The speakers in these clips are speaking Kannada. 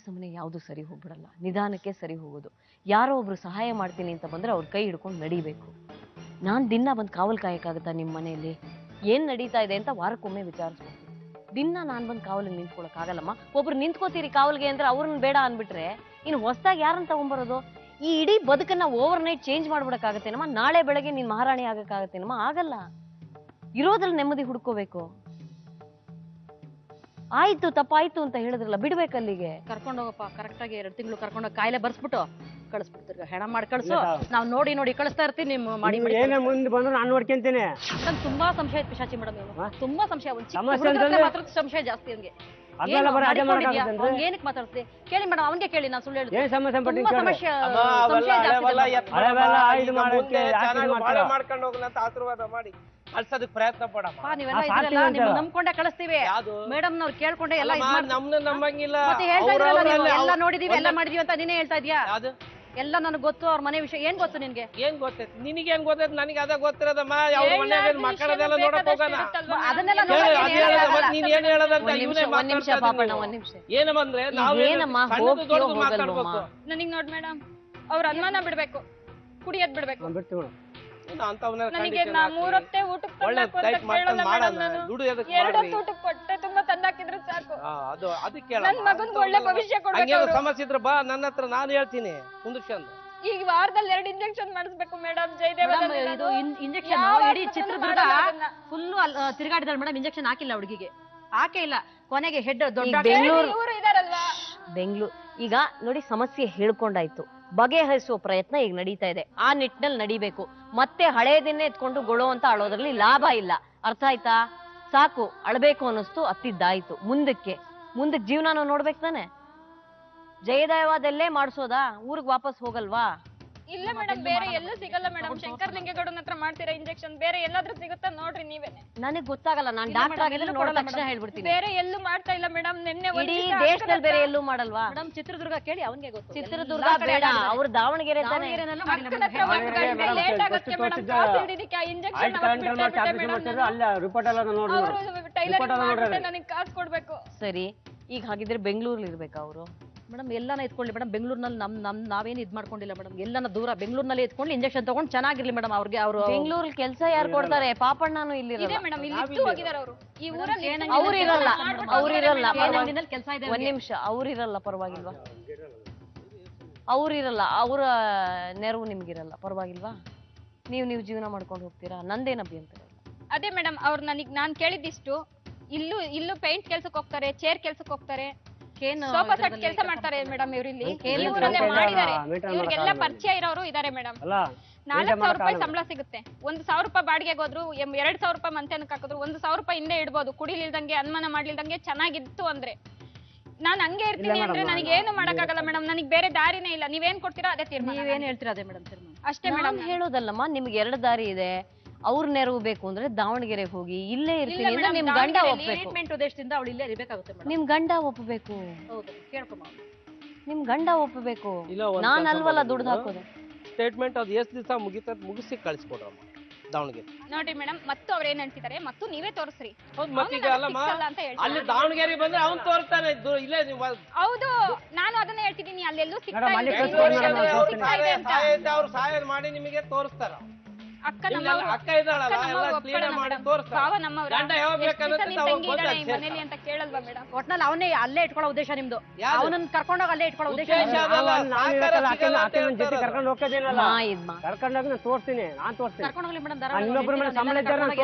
ಸುಮ್ಮನೆ ಯಾವುದು ಸರಿ ಹೋಗ್ಬಿಡಲ್ಲ, ನಿಧಾನಕ್ಕೆ ಸರಿ ಹೋಗೋದು. ಯಾರೋ ಒಬ್ರು ಸಹಾಯ ಮಾಡ್ತೀನಿ ಅಂತ ಬಂದ್ರೆ ಅವ್ರ ಕೈ ಹಿಡ್ಕೊಂಡು ನಡಿಬೇಕು. ನಾನು ದಿನ ಬಂದು ಕಾವಲು ಕಾಯಕ್ಕಾಗತ್ತಾ ನಿಮ್ಮ ಮನೆಯಲ್ಲಿ? ಏನ್ ನಡೀತಾ ಇದೆ ಅಂತ ವಾರಕ್ಕೊಮ್ಮೆ ವಿಚಾರಿಸ್ಬೇಕು. ದಿನ ನಾನು ಬಂದು ಕಾವಲಿಗೆ ನಿಂತ್ಕೊಳಕ್ ಆಗಲ್ಲಮ್ಮ. ಒಬ್ರು ನಿಂತ್ಕೋತೀರಿ ಕಾವಲಿಗೆ ಅಂದ್ರೆ ಅವ್ರನ್ನ ಬೇಡ ಅನ್ಬಿಟ್ರೆ ಇನ್ನು ಹೊಸದಾಗಿ ಯಾರನ್ನ ತಗೊಂಡ್ಬರೋದು? ಈ ಇಡೀ ಬದುಕನ್ನ ಓವರ್ ನೈಟ್ ಚೇಂಜ್ ಮಾಡ್ಬಿಡಕ್ಕಾಗತ್ತೇನಮ್ಮ? ನಾಳೆ ಬೆಳಗ್ಗೆ ನೀನ್ ಮಹಾರಾಣಿ ಆಗಕ್ಕಾಗತ್ತೇನಮ್ಮ? ಆಗಲ್ಲ. ಇರೋದ್ರಲ್ಲಿ ನೆಮ್ಮದಿ ಹುಡ್ಕೋಬೇಕು. ಆಯ್ತು ತಪ್ಪಾಯ್ತು ಅಂತ ಹೇಳಿದ್ರಲ್ಲ, ಬಿಡ್ಬೇಕಲ್ಲಿಗೆ. ಕರ್ಕೊಂಡು ಹೋಗಪ್ಪ, ಕರೆಕ್ಟ್ ಆಗಿ 2 ತಿಂಗಳು ಕರ್ಕೊಂಡೋಗಿ ಕಾಯಿಲೆ ಬರ್ಸ್ಬಿಟ್ಟು ಕಳಿಸ್ಬಿಡ್ತೀರ. ಹೆಣ ಮಾಡಿ ಕಳ್ಸು, ನಾವ್ ನೋಡಿ ನೋಡಿ ಕಳಿಸ್ತಾ ಇರ್ತೀವಿ. ನಿಮ್ಮ ಮಾಡಿ ಮುಂದೆ ಬಂದು ನಾನು ನೋಡ್ಕೊಂತೀನಿ. ತುಂಬಾ ಸಂಶಯ ಐತಿ ಪಿಶಾಚಿ ಮೇಡಮ್. ತುಂಬಾ ಸಂಶಯ, ಮಾತ್ರ ಸಂಶಯ ಜಾಸ್ತಿ. ಹಂಗೆ ಏನಕ್ಕೆ ಮಾತಾಡ್ತೀವಿ ಕೇಳಿ ಮೇಡಮ್, ಅವನ್ಗೆ ಕೇಳಿ. ನಾನು ಸುಳ್ಳು ಹೇಳಿದ್ರೆ ಮಾಡ್ಕೊಂಡು ಹೋಗಲ್ಲ ಅಂತ ಆಶೀರ್ವಾದ ಮಾಡಿ ಕಳ್ಸೋದಕ್ಕೆ ಪ್ರಯತ್ನ ಪಡಪ್ಪ. ನೀವೆಲ್ಲ ನಿಮ್ಗೆ ನಂಬ್ಕೊಂಡೆ ಕಳಿಸ್ತೀವಿ ಮೇಡಮ್. ನಾವ್ ಕೇಳ್ಕೊಂಡೆ ಎಲ್ಲ ನಮ್ನ ನಂಬಂಗಿಲ್ಲ. ಎಲ್ಲ ನೋಡಿದೀವಿ, ಎಲ್ಲ ಮಾಡಿದೀವಿ ಅಂತ ನೀನೇ ಹೇಳ್ತಾ ಇದ್ಯಾ? ಎಲ್ಲ ನನಗೆ ಗೊತ್ತು. ಅವ್ರ ಮನೆ ವಿಷಯ ಏನ್ ಗೊತ್ತು ನಿನ್ಗೆ? ಏನ್ ಗೊತ್ತೈತಿ ನಿನಗೆ? ಏನ್ ಗೊತ್ತೈತಿ? ನನಗೆ ಅದ ಗೊತ್ತಿರೋದಮ್ಮ. ಅವ್ರ ಮನೆಯಾಗ ಮಕ್ಕಳದೆಲ್ಲ ನೋಡಕ್ ಹೋಗೋಣ. ಅದನ್ನೆಲ್ಲ ನೀನ್ ಏನ್ ಹೇಳೋದಂತ ಒಂದ್ ನಿಮಿಷ ಪಾಪಣ್ಣ, ಒಂದ್ ನಿಮಿಷ. ಏನಂದ್ರೆ ನಾವೇನಮ್ಮ ಮಾತಾಡ್ಬೇಕು. ನನಗ್ ನೋಡ್ ಮೇಡಮ್, ಅವ್ರ ಅನುಮಾನ ಬಿಡ್ಬೇಕು, ಕುಡಿಯೋದ್ ಬಿಡ್ಬೇಕು. ನನಗೆ ನಾ 3 ಹೊತ್ತೆ ಊಟಕ್ಕೆ ಕೊಟ್ಟೆ ತುಂಬಾ ತಂದಾಕಿದ್ರು ಸಾಕು. ನನ್ ಮಗನ್ ಒಳ್ಳೆ ಭವಿಷ್ಯ ಕೊಡ್ಬೇಕು. ಸಮಸ್ಯೆ ಇದ್ರ ಬಾ ನನ್ನ ಹತ್ರ, ನಾನು ಹೇಳ್ತೀನಿ ಕುಂದ್ರಿಸ್ಕೊಂಡು. ಈಗ ವಾರದಲ್ಲಿ 2 ಇಂಜೆಕ್ಷನ್ ಮಾಡಿಸ್ಬೇಕು ಮೇಡಮ್. ಜಯದೇವ ಇದು ಇಂಜೆಕ್ಷನ್ ಇಡೀ ಚಿತ್ರದುರ್ಗ ಫುಲ್ ತಿರುಗಾಡಿದಾಳೆ ಮೇಡಮ್. ಇಂಜೆಕ್ಷನ್ ಹಾಕಿಲ್ಲ ಹುಡುಗಿಗೆ, ಹಾಕೇ ಇಲ್ಲ. ಕೊನೆಗೆ ಹೆಡ್ ದೊಡ್ಡ ಇವರು ಇದಾರಲ್ವಾ ಬೆಂಗಳೂರು. ಈಗ ನೋಡಿ, ಸಮಸ್ಯೆ ಹೇಳ್ಕೊಂಡಾಯ್ತು, ಬಗೆಹರಿಸುವ ಪ್ರಯತ್ನ ಈಗ ನಡೀತಾ ಇದೆ. ಆ ನಿಟ್ಟಿನಲ್ಲಿ ನಡಿಬೇಕು. ಮತ್ತೆ ಹಳೇದನ್ನೇ ಎತ್ಕೊಂಡು ಗೊಳೋ ಅಂತ ಅಳೋದ್ರಲ್ಲಿ ಲಾಭ ಇಲ್ಲ. ಅರ್ಥ ಆಯ್ತಾ? ಸಾಕು, ಅಳ್ಬೇಕು ಅನ್ನಿಸ್ತು, ಅತ್ತಿದ್ದಾಯ್ತು. ಮುಂದಕ್ಕೆ ಜೀವನ ನೋಡ್ಬೇಕು ತಾನೆ. ಜಯದೇವದಲ್ಲೇ ಮಾಡ್ಸೋದಾ? ಊರಿಗೆ ವಾಪಸ್ ಹೋಗಲ್ವಾ? ಇಲ್ಲ ಮೇಡಮ್, ಬೇರೆ ಎಲ್ಲೂ ಸಿಗಲ್ಲ ಮೇಡಮ್. ಶಂಕರ್ ಲಿಂಗೇಗೌಡನ ಹತ್ರ ಮಾಡ್ತೀರಾ ಇಂಜೆಕ್ಷನ್? ಬೇರೆ ಎಲ್ಲಾದ್ರೂ ಸಿಗುತ್ತಾ ನೋಡ್ರಿ ನೀವೇ. ನನಗೆ ಗೊತ್ತಾಗಲ್ಲ, ನಾನು ಡಾಕ್ಟರ್ ಆಗಿದ್ರೆ ನೋಡೋ ತಕ್ಷಣ ಹೇಳ್ಬಿಡ್ತೀನಿ. ಬೇರೆ ಎಲ್ಲೂ ಮಾಡ್ತಾ ಇಲ್ಲ ಮೇಡಮ್. ನಿನ್ನೆ ಇಡೀ ದೇಶದಲ್ಲಿ ಬೇರೆ ಎಲ್ಲೂ ಮಾಡಲ್ವಾ ಮೇಡಮ್? ಚಿತ್ರದುರ್ಗ ಕೇಳಿ, ಅವನಿಗೆ ಗೊತ್ತು. ಚಿತ್ರದುರ್ಗ ಬೇಡ, ಅವ್ರು ದಾವಣಗೆರೆ ಲೇಟ್ ಆಗುತ್ತೆ ಮೇಡಮ್. ಕಾಸು ಹಿಡಿದಕ್ಕೆ ಇಂಜೆಕ್ಷನ್ ನನಗೆ ಕಾಸು ಕೊಡ್ಬೇಕು. ಸರಿ, ಈಗ ಹಾಗಿದ್ರೆ ಬೆಂಗಳೂರಲ್ಲಿ ಇರ್ಬೇಕಾ ಅವರು? ಮೇಡಮ್ ಎಲ್ಲಾನ ಎತ್ಕೊಳ್ಳಿ ಮೇಡಮ್. ಬೆಂಗಳೂರಿನಲ್ಲಿ ನಾವೇನು ಇದ್ ಮಾಡ್ಕೊಂಡಿಲ್ಲ ಮೇಡಮ್. ಎಲ್ಲಾನ ದೂರ ಬೆಂಗಳೂರಿನಲ್ಲಿ ಎತ್ಕೊಂಡು ಇಂಜೆಕ್ಷನ್ ತಗೊಂಡು ಚೆನ್ನಾಗಿರ್ಲಿ ಮೇಡಮ್. ಅವ್ರಿಗೆ ಅವರು ಬೆಂಗಳೂರಲ್ಲಿ ಕೆಲಸ ಯಾರು ಕೊಡ್ತಾರೆ? ಪಾಪಣ್ಣನು ಇಲ್ಲಿ ಮೇಡಮ್. ಇಲ್ಲಿ ಹೋಗಿದ್ದಾರೆ ಅವರು. ಈ ಊರಲ್ಲಿ ಅವ್ರಿರಲ್ಲ. ಕೆಲಸ ಇದೆ. ಒಂದ್ ನಿಮಿಷ, ಅವ್ರಿರಲ್ಲ, ಪರವಾಗಿಲ್ವಾ? ಅವ್ರಿರಲ್ಲ, ಅವರ ನೆರವು ನಿಮ್ಗಿರಲ್ಲ, ಪರವಾಗಿಲ್ವಾ? ನೀವು ಜೀವನ ಮಾಡ್ಕೊಂಡು ಹೋಗ್ತೀರಾ, ನಂದೇನ್ ಅಭ್ಯಂತರ? ಅದೇ ಮೇಡಮ್, ಅವ್ರು ನಾನ್ ಕೇಳಿದಿಷ್ಟು. ಇಲ್ಲೂ ಪೇಂಟ್ ಕೆಲ್ಸಕ್ಕೆ ಹೋಗ್ತಾರೆ, ಚೇರ್ ಕೆಲ್ಸಕ್ಕೆ ಹೋಗ್ತಾರೆ, ಸೋಫಾ ಸೆಟ್ ಕೆಲಸ ಮಾಡ್ತಾರೆ ಮೇಡಮ್. ಇವ್ರಿಲ್ಲಿ ಮಾಡಿದ್ದಾರೆ. ಇವ್ರಿಗೆಲ್ಲ ಪರಿಚಯ ಇರೋರು ಇದಾರೆ ಮೇಡಮ್. 4,000 ರೂಪಾಯಿ ಸಂಬಳ ಸಿಗುತ್ತೆ. 1,000 ರೂಪಾಯಿ ಬಾಡಿಗೆಗೆ ಹೋದ್ರು, 2,000 ರೂಪಾಯಿ ಮಂತೇನಕ್ಕೆ ಹಾಕಿದ್ರು, 1,000 ರೂಪಾಯಿ ಹಿಂದೆ ಇಡ್ಬೋದು. ಕುಡಿಲಿಲ್ದಂಗೆ, ಅನುಮಾನ ಮಾಡ್ಲಿಲ್ದಂಗೆ ಚೆನ್ನಾಗಿತ್ತು ಅಂದ್ರೆ. ನಾನ್ ಹಂಗೆ ಇರ್ತೀನಿ ಅಂದ್ರೆ ನನಗೆ ಏನು ಮಾಡಕ್ಕಾಗಲ್ಲ ಮೇಡಮ್. ನನಗೆ ಬೇರೆ ದಾರಿನೇ ಇಲ್ಲ. ನೀವೇನ್ ಕೊಡ್ತೀರಾ ಅದೇ ತೀರ್ಮಾನ. ನೀವೇನ್ ಹೇಳ್ತೀರಾ ಅದೇ ಮೇಡಮ್ ತೀರ್ಮಾನ. ಅಷ್ಟೇ ಮೇಡಮ್ ಹೇಳೋದಲ್ಲಮ್ಮ. ನಿಮ್ಗೆ 2 ದಾರಿ ಇದೆ. ಅವ್ರ ನೆರವು ಬೇಕು ಅಂದ್ರೆ ದಾವಣಗೆರೆಗೆ ಹೋಗಿ. ಇಲ್ಲೇ ಇರ್ತೀನಿ ಅಂದ್ರೆ ನಿಮ್ ಗಂಡ ಒಪ್ಪಬೇಕು. ಟ್ರೀಟ್ಮೆಂಟ್ ಉದ್ದೇಶದಿಂದ ಅವಳು ಇಲ್ಲೇ ಇರಬೇಕಾಗುತ್ತೆ ಮೇಡಮ್. ನಿಮ್ ಗಂಡ ಒಪ್ಪಬೇಕು. ಹೌದು, ಕೇಳ್ಕೊಮ್ಮ. ನಿಮ್ ಗಂಡ ಒಪ್ಪಬೇಕು. ನಾನ್ ಅಲ್ವಲ್ಲ ದುಡ್ದು ಹಾಕೋದು. ಸ್ಟೇಟ್ಮೆಂಟ್ ಅದು ಎಷ್ಟು ದಿವಸ ಮುಗಿಸಿ ಕಳಿಸ್ಕೊಡ್ರಮ್ಮ ದಾವಣಗೆರೆ. ನೋಡಿ ಮೇಡಮ್, ಮತ್ತು ಅವ್ರು ಏನ್ ಹೇಳ್ತಿದ್ದಾರೆ, ಮತ್ತು ನೀವೇ ತೋರಿಸ್ರಿ. ಅಲ್ಲಿ ದಾವಣಗೆರೆ ಬಂದ್ರೆ ಅವ್ನು ತೋರಿಸ್ತಾನೆ. ಇಲ್ಲೇ ಹೌದು, ನಾನು ಅದನ್ನ ಹೇಳ್ತಿದ್ದೀನಿ. ಅಲ್ಲೆಲ್ಲೂ ಅವ್ರು ಸಹಾಯ ಮಾಡಿ ನಿಮಗೆ ತೋರಿಸ್ತಾರ. ಅಕ್ಕ ಮನೇಲಿ ಅಂತ ಕೇಳಲ್ವಾ ಮೇಡಮ್? ಒಟ್ನಲ್ಲಿ ಅವನೇ ಅಲ್ಲೇ ಇಟ್ಕೊಳ್ಳೋ ಉದ್ದೇಶ ನಿಮ್ದು. ಅವನನ್ನ ಕರ್ಕೊಂಡೋಗಿ ಅಲ್ಲೇ ಇಟ್ಕೊಳ್ಳೋ ಉದ್ದೇಶ. ಕರ್ಕೊಂಡೋಗ್ಲಿ ಮೇಡಮ್.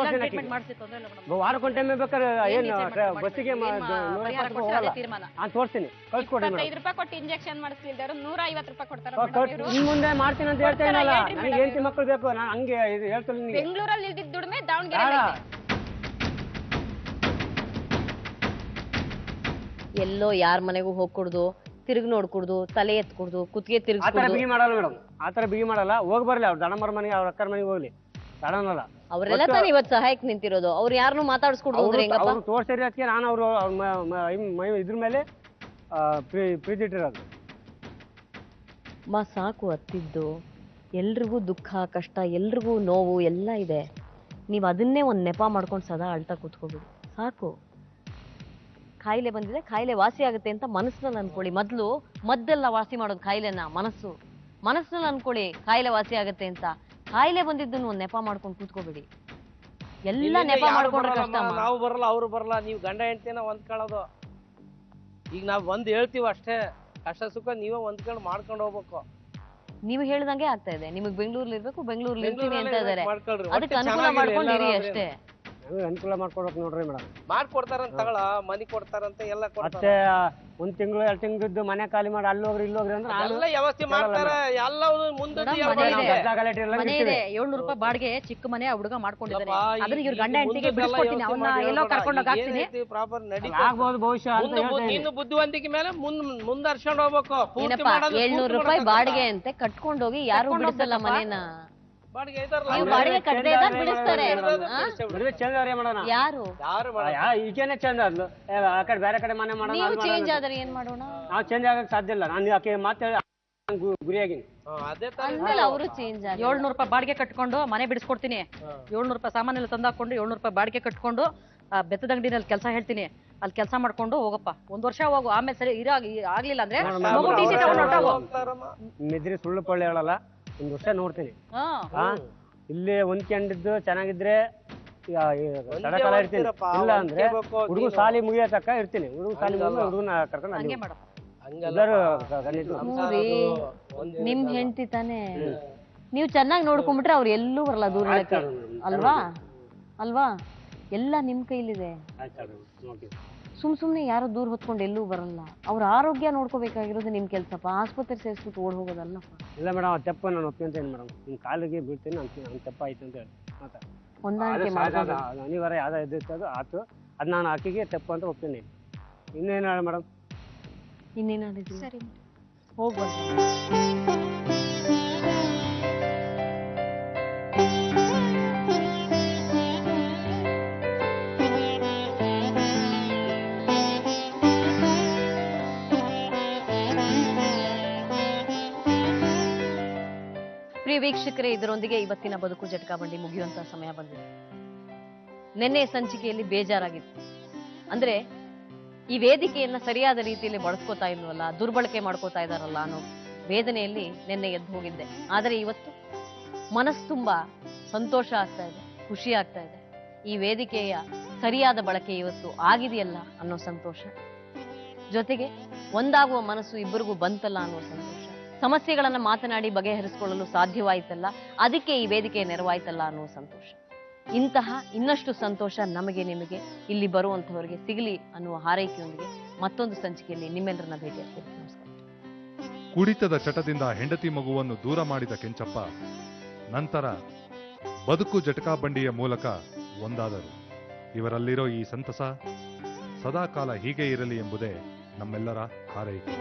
ವಾರಕ್ಕೊಂಟೆ ಬೇಕಾದ್ರೆ ಏನು ಬಸ್ಸಿಗೆ ತೋರಿಸ್ತೀನಿ. 25 ರೂಪಾಯಿ ಕೊಟ್ಟು ಇಂಜೆಕ್ಷನ್ ಮಾಡಿಸ್ಲಿಲ್ದಾರು 150 ರೂಪಾಯಿ ಕೊಡ್ತಾರೆ. ಇನ್ ಮುಂದೆ ಮಾಡ್ತೀನಿ ಅಂತ ಹೇಳ್ತಾ ಇಲ್ಲಲ್ಲ. ನನಗೆ ಹೆಂಡತಿ ಮಕ್ಕಳು ಬೇಕು. ನಾನು ಹಂಗೆ ಹೇಳ್ತೀನಿ. ಬೆಂಗಳೂರಲ್ಲಿ ಇದ್ದಿದ್ದ ದುಡಿಮೆ ದಾವಣಗೆರೆ. ಎಲ್ಲೋ ಯಾರ ಮನೆಗೂ ಹೋಗ್ಕೊಡ್ದು, ತಿರುಗಿ ನೋಡ್ಕೊಡ್ದು, ತಲೆ ಎತ್ಕೊಡ್ದು, ಕುತ್ತಿಗೆ ತಿರುಗಿ ಬಿಗಿ ಮಾಡಲ್ಲ ಮೇಡಮ್. ಆತರ ಬಿಗಿ ಮಾಡಲ್ಲ. ಹೋಗಿ ಬರ್ಲಿ ಅವ್ರ ದಣಮರ ಮನೆಗೆ, ಅವ್ರ ಅಕ್ಕರ ಮನೆಗೆ ಹೋಗ್ಲಿ. ತಡನಲ್ಲ. ಅವರೆಲ್ಲ ತಾನೇ ಇವತ್ತು ಸಹಾಯಕ್ಕೆ ನಿಂತಿರೋದು. ಅವ್ರು ಯಾರನ್ನು ಮಾತಾಡಿಸ್ಕೊಡ್ದು ತೋರಿಸ್ತೀರಿ ಅದಕ್ಕೆ ನಾನು ಅವರು ಇದ್ರ ಮೇಲೆ ಪ್ರೀತಿ ಇಟ್ಟಿರೋದು. ಸಾಕು ಅತ್ತಿದ್ದು. ಎಲ್ರಿಗೂ ದುಃಖ ಕಷ್ಟ, ಎಲ್ರಿಗೂ ನೋವು ಎಲ್ಲ ಇದೆ. ನೀವು ಅದನ್ನೇ ಒಂದು ನೆಪ ಮಾಡ್ಕೊಂಡು ಸದಾ ಅಳ್ತಾ ಕೂತ್ಕೋಬಿಡಿ. ಸಾಕು. ಕಾಯಿಲೆ ಬಂದಿದೆ, ಕಾಯಿಲೆ ವಾಸಿ ಆಗುತ್ತೆ ಅಂತ ಮನಸ್ಸಿನಲ್ಲಿ ಅನ್ಕೊಳ್ಳಿ. ಮದ್ದೆಲ್ಲ ವಾಸಿ ಮಾಡೋದು ಕಾಯಿಲೆನ ಮನಸ್ಸಿನಲ್ಲಿ ಅನ್ಕೊಳ್ಳಿ ಕಾಯಿಲೆ ವಾಸಿ ಆಗುತ್ತೆ ಅಂತ. ಕಾಯಿಲೆ ಬಂದಿದ್ದನ್ನು ಒಂದ್ ನೆಪ ಮಾಡ್ಕೊಂಡು ಕೂತ್ಕೋಬೇಡಿ. ಎಲ್ಲ ನೆಪ ಮಾಡ್ಕೊಂಡ್ರೆ ಕಷ್ಟ. ನಾವು ಬರಲ್ಲ, ಅವ್ರು ಬರಲ್ಲ, ನೀವು ಗಂಡ ಹೆಂಡ್ತಿನ ಹೊಂದ್ಕೊಳ್ಳೋದು. ಈಗ ನಾವ್ ಒಂದ್ ಹೇಳ್ತೀವಿ ಅಷ್ಟೇ, ಕಷ್ಟ ಸುಖ ನೀವೇ ಹೊಂದ್ಕೊಂಡು ಮಾಡ್ಕೊಂಡು ಹೋಗ್ಬೇಕು. ನೀವು ಹೇಳ್ದಂಗೆ ಆಗ್ತಾ ಇದೆ. ನಿಮಗ್ ಬೆಂಗಳೂರಲ್ಲಿ ಇರ್ಬೇಕು, ಬೆಂಗಳೂರಲ್ಲಿ ಇರ್ತೀನಿ ಅಂತ ಇದಾರೆ. ಮಾಡ್ಕೊಳ್ರಿ, ಅದಕ್ಕೆ ಅನುಕೂಲ ಮಾಡ್ಕೊಂಡಿರಿ ಅಷ್ಟೇ. ಅನುಕೂಲ ಮಾಡ್ಕೊಡ್ಬೇಕು ನೋಡ್ರಿ ಮೇಡಮ್. ಮಾಡ್ಕೊಡ್ತಾರಂತ ತಗೊಳ, ಮನಿ ಕೊಡ್ತಾರಂತ ಎಲ್ಲ ಮತ್ತೆ ಕೊಡ್ತಾರೆ. 1 ತಿಂಗಳು 2 ತಿಂಗಳಿದ್ದು ಮನೆ ಖಾಲಿ ಮಾಡಿ ಅಲ್ಲಿ ಹೋಗ್ರಿ ಇಲ್ಲಿ ಹೋಗ್ರಿ ಅಂದ್ರೆ ಎಲ್ಲ ವ್ಯವಸ್ಥೆ ಮಾಡ್ತಾರೆ. ಎಲ್ಲ ಮುಂದೆ ಮನೆ ಇದೆ, 700 ರೂಪಾಯಿ ಬಾಡಿಗೆ ಚಿಕ್ಕ ಮನೆ ಹುಡುಗ ಮಾಡ್ಕೊಂಡಿದ್ದಾರೆ. ಅದನ್ನ ಇವ್ರ ಗಂಡ ಹೆಂಡತಿಗೆ ಬಿಡಿಸ್ಕೊಡ್ತೀನಿ, ಅವನ್ನ ಎಲ್ಲೋ ಕರ್ಕೊಂಡೋಗಿ ಹಾಕ್ತೀನಿ. ಪ್ರಾಪರ್ ನಡಿ ಆಗ್ಬೋದು ಬಹುಶಃ ಅಂತ ಹೇಳ್ತಾ ಇನ್ನು ಬುದ್ಧಿವಂತಿಕೆ ಮೇಲೆ ಮುಂದರ್ಸ್ಕೊಂಡು ಹೋಗ್ಬೇಕು. ಪೂರ್ತಿ ಮಾಡೋದು 700 ರೂಪಾಯಿ ಬಾಡಿಗೆ ಅಂತೆ ಕಟ್ಕೊಂಡೋಗಿ ಯಾರು ಬಿಡಿಸಲ್ಲ ಮನೇನ. ಬಾಡಿಗೆ ಐದಾರಲ್ಲ, ನೀವು ಬಾಡಿಗೆ ಕಟ್ಟದೆ ಇದ್ದಾಗ ಬಿಡಿಸ್ತಾರೆ. ಮದುವೆ ಚೇಂಜ್ ಅವ್ರೆ ಮಾಡೋಣ. ಯಾರು ಯಾರು ಈಗೇನೆ ಚೇಂಜ್ ಆದ್ಲು. ಆ ಕಡೆ ಬೇರೆ ಕಡೆ ಮನೆ ಮಾಡೋಣ. ನೀವು ಚೇಂಜ್ ಆದ್ರೆ ಏನ್ ಮಾಡೋಣ? ನಾವು ಚೇಂಜ್ ಆಗಕ್ ಸಾಧ್ಯ ಇಲ್ಲ. ನಾನು ಆಕೆ ಮಾತಾಡಿ ಗುರಿಯಾಗಿನಿ. ಅದೇ ತರ ಅಂದ್ಮೇಲೆ ಅವರು ಚೇಂಜ್ ಆಗ 700 ರೂಪಾಯಿ ಬಾಡಿಗೆ ಕಟ್ಕೊಂಡು ಮನೆ ಬಿಡಿಸ್ಕೊಡ್ತೀನಿ. 700 ರೂಪಾಯಿ ಸಾಮಾನೆಲ್ಲ ತಂದಾಕೊಂಡು 700 ರೂಪಾಯಿ ಬಾಡಿಗೆ ಕಟ್ಕೊಂಡು ಬೆತ್ತದ ಅಂಗಡಿನಲ್ಲಿ ಕೆಲಸ ಹೇಳ್ತೀನಿ. ಅಲ್ಲಿ ಕೆಲಸ ಮಾಡ್ಕೊಂಡು ಹೋಗಪ್ಪ, 1 ವರ್ಷ ಹೋಗು. ಆಮೇಲೆ ಸರಿ ಆಗ್ಲಿಲ್ಲ ಅಂದ್ರೆ ಮಗು TC ತಗೊಂಡು ಹೊರ್ಟೋಗು. ಮಿದ್ರಿ ಸುಳ್ಳು ಪಳ್ಳಿ ಹೇಳಲ್ಲ. 1 ವರ್ಷ ನೋಡ್ತೀನಿ. ಇಲ್ಲಿ ಹೊಂದ್ಕೊಂಡಿದ್ದು ಚೆನ್ನಾಗಿದ್ರೆ ಸಡಕಾಲ ಇರ್ತೀನಿ. ಇಲ್ಲ ಅಂದ್ರೆ ಹುಡುಗ ಸಾಲಿ ಮುಗಿಯೋ ತಕ್ಕ ಇರ್ತೀನಿ. ಹುಡುಗ ಸಾಲಿ ಮುಗಿದ ಹುಡುಗನ ಕರ್ಕೊಂಡು ಅಲ್ಲಿ ಎಲ್ಲರೂ ನಿಮ್ ಹೆಂಡತಿ ತಾನೇ. ನೀವು ಚೆನ್ನಾಗಿ ನೋಡ್ಕೊಂಡ್ಬಿಟ್ರೆ ಅವ್ರು ಎಲ್ಲೂ ಬರಲ್ಲ ದೂರ ಇಡಕ್ಕೆ. ಅಲ್ವಾ ಎಲ್ಲ ನಿಮ್ ಕೈಲಿದೆ. ಸುಮ್ನೆ ಯಾರೋ ದೂರ ಹೊತ್ಕೊಂಡು ಎಲ್ಲೂ ಬರಲ್ಲ. ಅವ್ರ ಆರೋಗ್ಯ ನೋಡ್ಕೋಬೇಕಾಗಿರೋದು ನಿಮ್ ಕೆಲ್ಸಪ್ಪ. ಆಸ್ಪತ್ರೆ ಸೇರಿಸ್ಬಿಟ್ಟು ಓಡ್ ಹೋಗೋದಲ್ಲಪ್ಪ. ಇಲ್ಲ ಮೇಡಮ್, ಆ ತೆಪ್ಪ ನಾನು ಒಪ್ಕೊಂತೇನೆ ಮೇಡಮ್. ನಿಮ್ ಕಾಲಿಗೆ ಬೀಳ್ತೀನಿ, ನನ್ನ ತೆಪ್ಪ ಆಯ್ತು ಅಂತ ಹೇಳಿ ಹೊಂದಾಣಿಕೆ ಮಾಡೋದು ಅನಿವಾರ್ಯ ಯಾವ್ದು ಇದ್ದಿತ್ತು ಅದು ಆಯ್ತು. ಅದು ನಾನು ಆಕೆಗೆ ತೆಪ್ಪ ಅಂತ ಒಪ್ತೀನಿ. ಇನ್ನೇನು ಹೇಳ ಮೇಡಮ್? ಇನ್ನೇನಾಡಿದ್ವಿ? ಸರಿ ಹೋಗ್ಬರ್ತೀನಿ. ಪ್ರಿಯ ವೀಕ್ಷಕರೇ, ಇದರೊಂದಿಗೆ ಇವತ್ತಿನ ಬದುಕು ಜಟಕಾ ಬಂಡಿ ಮುಗಿಯುವಂತಹ ಸಮಯ ಬಂದಿದೆ. ನಿನ್ನೆ ಸಂಚಿಕೆಯಲ್ಲಿ ಬೇಜಾರಾಗಿತ್ತು. ಅಂದ್ರೆ ಈ ವೇದಿಕೆಯನ್ನ ಸರಿಯಾದ ರೀತಿಯಲ್ಲಿ ಬಳಸ್ಕೋತಾ ಇಲ್ವಲ್ಲ, ದುರ್ಬಳಕೆ ಮಾಡ್ಕೋತಾ ಇದಾರಲ್ಲ ಅನ್ನೋ ವೇದನೆಯಲ್ಲಿ ನಿನ್ನೆ ಎದ್ದು ಹೋಗಿದ್ದೆ. ಆದರೆ ಇವತ್ತು ಮನಸ್ಸು ತುಂಬಾ ಸಂತೋಷ ಆಗ್ತಾ ಇದೆ, ಖುಷಿ ಆಗ್ತಾ ಇದೆ. ಈ ವೇದಿಕೆಯ ಸರಿಯಾದ ಬಳಕೆ ಇವತ್ತು ಆಗಿದೆಯಲ್ಲ ಅನ್ನೋ ಸಂತೋಷ, ಜೊತೆಗೆ ಒಂದಾಗುವ ಮನಸ್ಸು ಇಬ್ಬರಿಗೂ ಬಂತಲ್ಲ ಅನ್ನೋ ಸಂತೋಷ. ಸಮಸ್ಯೆಗಳನ್ನ ಮಾತನಾಡಿ ಬಗೆಹರಿಸಿಕೊಳ್ಳಲು ಸಾಧ್ಯವಾಯ್ತಲ್ಲ, ಅದಕ್ಕೆ ಈ ವೇದಿಕೆ ನೆರವಾಯ್ತಲ್ಲ ಅನ್ನೋ ಸಂತೋಷ. ಇಂತಹ ಇನ್ನಷ್ಟು ಸಂತೋಷ ನಮಗೆ ನಿಮಗೆ ಇಲ್ಲಿ ಬರುವಂತವರಿಗೆ ಸಿಗಲಿ ಅನ್ನುವ ಹಾರೈಕೆಯೊಂದಿಗೆ ಮತ್ತೊಂದು ಸಂಚಿಕೆಯಲ್ಲಿ ನಿಮ್ಮೆಲ್ಲರನ್ನ ಭೇಟಿಯಾಗ್ತೀನಿ. ನಮಸ್ಕಾರ. ಕುಡಿತದ ಚಟದಿಂದ ಹೆಂಡತಿ ಮಗುವನ್ನು ದೂರ ಮಾಡಿದ ಕೆಂಚಪ್ಪ ನಂತರ ಬದುಕು ಜಟಕಾ ಬಂಡಿಯ ಮೂಲಕ ಒಂದಾದರು. ಇವರಲ್ಲಿರೋ ಈ ಸಂತಸ ಸದಾಕಾಲ ಹೀಗೆ ಇರಲಿ ಎಂಬುದೇ ನಮ್ಮೆಲ್ಲರ ಹಾರೈಕೆ.